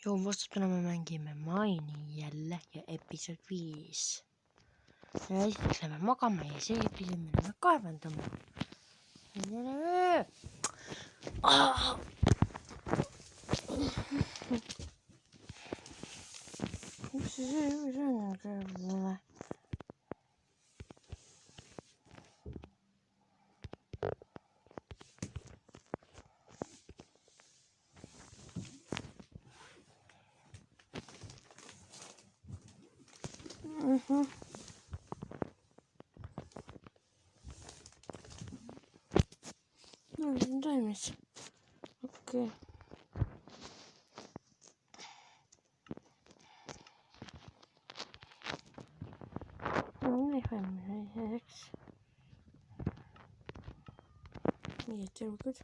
Joo, musta täna me mängime Mine'i jälle ja episood 5. Ja esiteks lähme magama ja see episood me läheme kaevandama. Mis see on kaevandama? No, see on toimis. Okei. No niin, eks. Nii, tegelikult.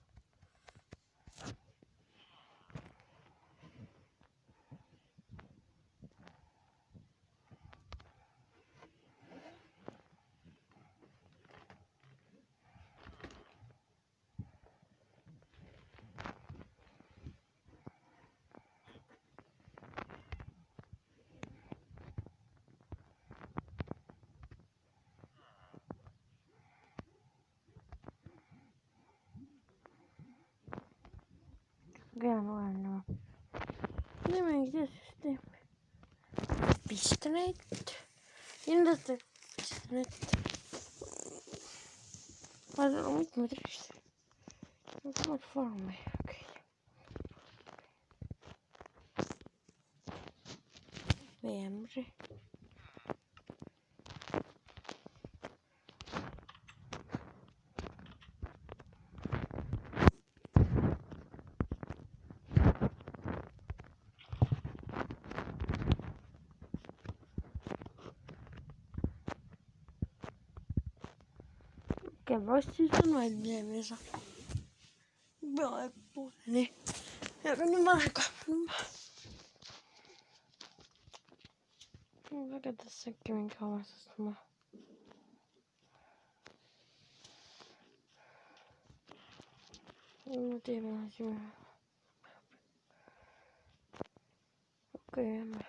Pean olema. Nimegi süsteem. Pistolet. Kindlasti pistolet. Vaadaan on mitmeid riiste. Mitmeid vormi. Okei. Veemri. Vastus on valmis. Peaaegu pooleni. Aga nüüd ma lähen kaevandama. Väga tässä äkki mingi avastust ma. Ma teeme asju. Okei, jämme.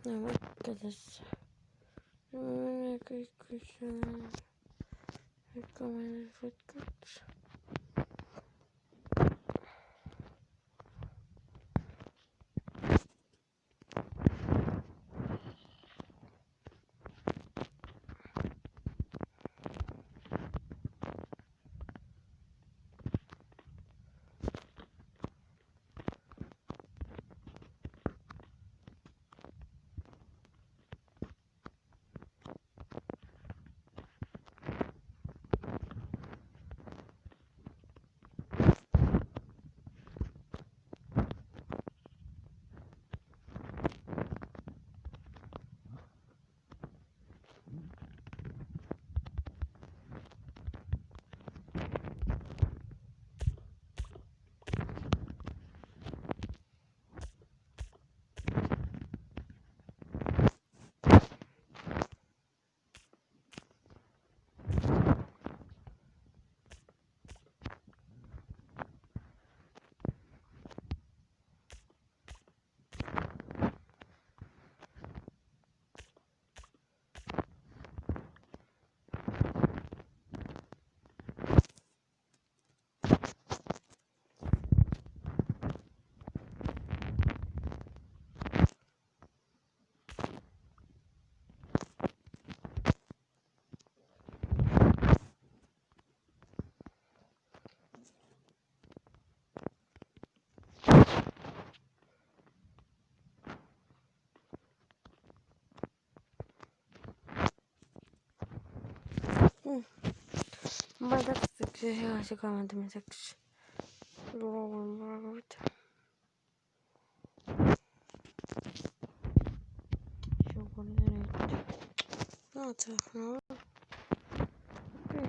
No vaikka tässä. No menee kaikki sen. Vaikka menee futkaksi. Ma ei täpsustaks hea asja kaevandamiseks. Loon praegu võtta. Šokolade nüüd. Vaata, no. Okei.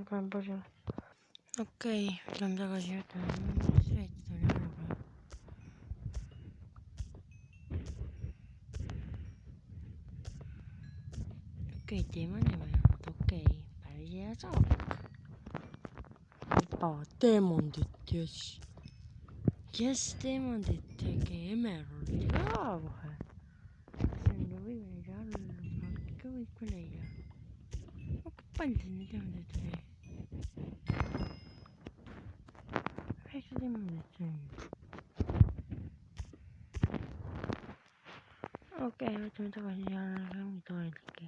panen pausile. Okei, tuleme tagasi juurde. Okei, teeme niimoodi. Okei, päris hea saak. Teemondit, jess. Jess, teemondit, tegi emeraldi ka kohe. See on ju võimeid all, ikka võib ka leida. Palju siin neid teemondeid oli? 9 teemondit siin. Okei, võtame tagasi ja ongi toidelgi.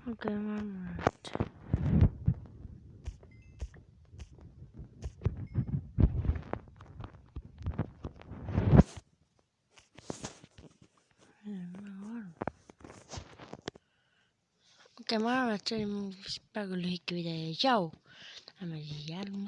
Okei, ma arvan, et see oli mu vist praegu lühike video. Tšau! Lähme siis järgmise